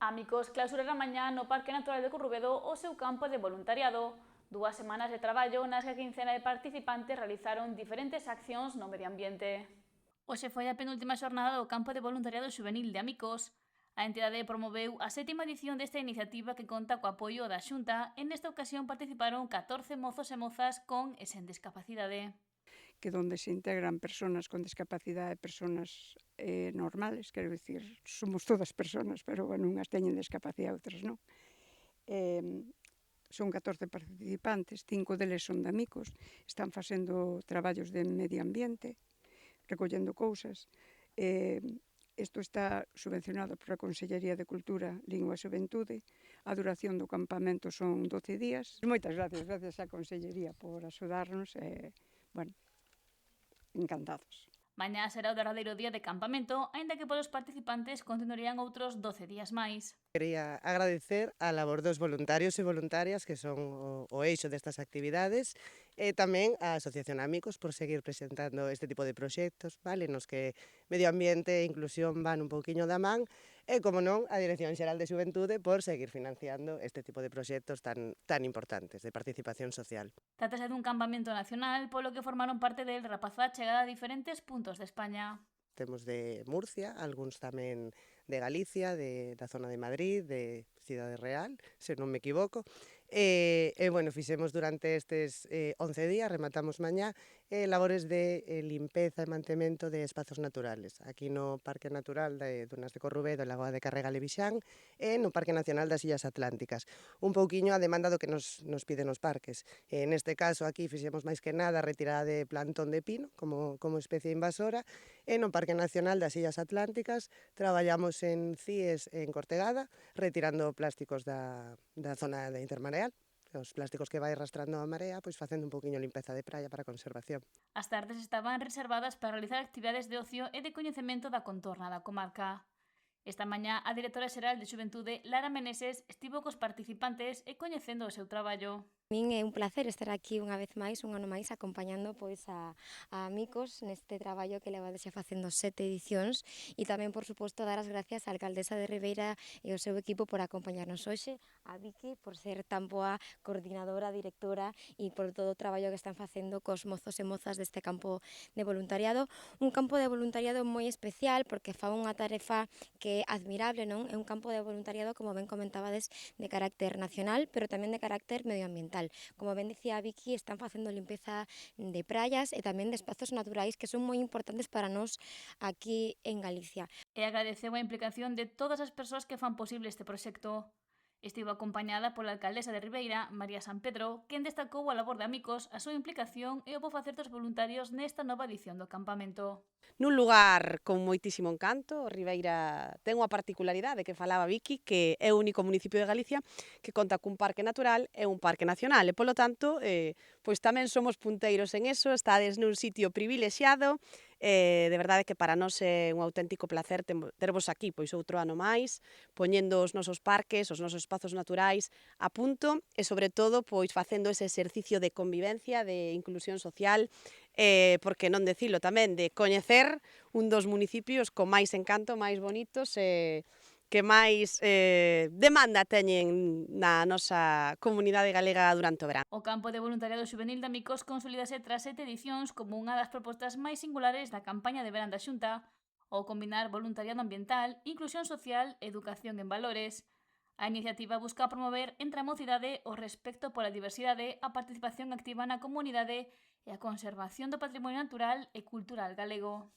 Amigos clausurará mañá no Parque Natural de Currubedo o seu campo de voluntariado. 2 semanas de traballo nas que a quincena de participantes realizaron diferentes accións no medio ambiente. Hoxe foi a penúltima xornada do campo de voluntariado xuvenil de Amicos. A entidade promoveu a 7ª edición desta iniciativa que conta co apoio da Xunta e nesta ocasión participaron 14 mozos e mozas con e sen discapacidade. Que donde se integran personas con discapacidade e personas normales, quero dicir, somos todas personas, pero bueno, unhas teñen discapacidade, outras non. Son 14 participantes, 5 deles son de Amicos, están facendo traballos de medio ambiente, recollendo cousas. Isto está subvencionado pola Consellería de Cultura, Lingua e Xuventude. A duración do campamento son 12 días. Moitas gracias á Consellería por axudarnos e, bueno, encantados. Mañá será o derradeiro día de campamento, aínda que polos participantes continuarían outros 12 días máis. Quería agradecer a labor dos voluntarios e voluntarias que son o eixo destas actividades e tamén a Asociación Amicos por seguir presentando este tipo de proxectos, vale, nos que medio ambiente e inclusión van un pouquiño da man e, como non, a Dirección Xeral de Xuventude por seguir financiando este tipo de proxectos tan importantes de participación social. Trátase dun campamento nacional, polo que formaron parte del rapazada chegada a diferentes puntos de España. Temos de Murcia, algúns tamén de Galicia, da zona de Madrid, de Cidade Real, se non me equivoco. Bueno, fixemos durante estes 11 días, rematamos mañá, labores de limpeza e mantemento de espazos naturales. Aquí no Parque Natural de Dunas de Corrubedo, Lagoa de Carregal e e no Parque Nacional das Illas Atlánticas. Un pouquiño a demanda do que nos piden os parques. Neste caso, aquí fixemos máis que nada retirada de plantón de pino, como especie invasora, e no Parque Nacional das Illas Atlánticas traballamos en CIES en Cortegada, retirando plásticos da zona de intermareal, os plásticos que vai arrastrando a marea, pois facendo un poquinho limpeza de praia para a conservación. As tardes estaban reservadas para realizar actividades de ocio e de coñecemento da contorna da comarca. Esta mañá, a directora xeral de Xuventude, Lara Meneses, estivo cos participantes e coñecendo o seu traballo. Min é un placer estar aquí unha vez máis, un ano máis, acompañando pois a Amicos neste traballo que levades xa facendo 7 edicións e tamén, por suposto, dar as gracias á alcaldesa de Ribeira e ao seu equipo por acompañarnos hoxe, a Vicky por ser tan boa coordinadora, directora e por todo o traballo que están facendo cos mozos e mozas deste campo de voluntariado. Un campo de voluntariado moi especial porque fa unha tarefa que é admirable, non? É un campo de voluntariado, como ben comentabades, de carácter nacional, pero tamén de carácter medioambiental. Como ben dicía Vicky, están facendo limpeza de praias e tamén de espazos naturais que son moi importantes para nós aquí en Galicia. E agradeceu a implicación de todas as persoas que fan posible este proxecto. Estivo acompañada pola alcaldesa de Ribeira, María San Pedro, quen destacou a labor de Amicos, a súa implicación e o bo facer dos voluntarios nesta nova edición do campamento. Nun lugar con moitísimo encanto, Ribeira ten unha particularidade que falaba Vicky, que é o único municipio de Galicia que conta cun parque natural e un parque nacional, e polo tanto, pois tamén somos punteiros en eso, estades nun sitio privilexiado, de verdade que para nós é un auténtico placer tervos aquí, pois outro ano máis, poñendo os nosos parques, os nosos espazos naturais a punto e, sobre todo, pois facendo ese exercicio de convivencia, de inclusión social, porque non decilo tamén, de coñecer un dos municipios con máis encanto, máis bonitos e que máis demanda teñen na nosa comunidade galega durante o verán. O campo de voluntariado xuvenil de Amicos consolídase tras 7 edicións como unha das propostas máis singulares da campaña de verán da Xunta, ao combinar voluntariado ambiental, inclusión social e educación en valores. A iniciativa busca promover entre a mocidade o respecto pola diversidade, a participación activa na comunidade e a conservación do patrimonio natural e cultural galego.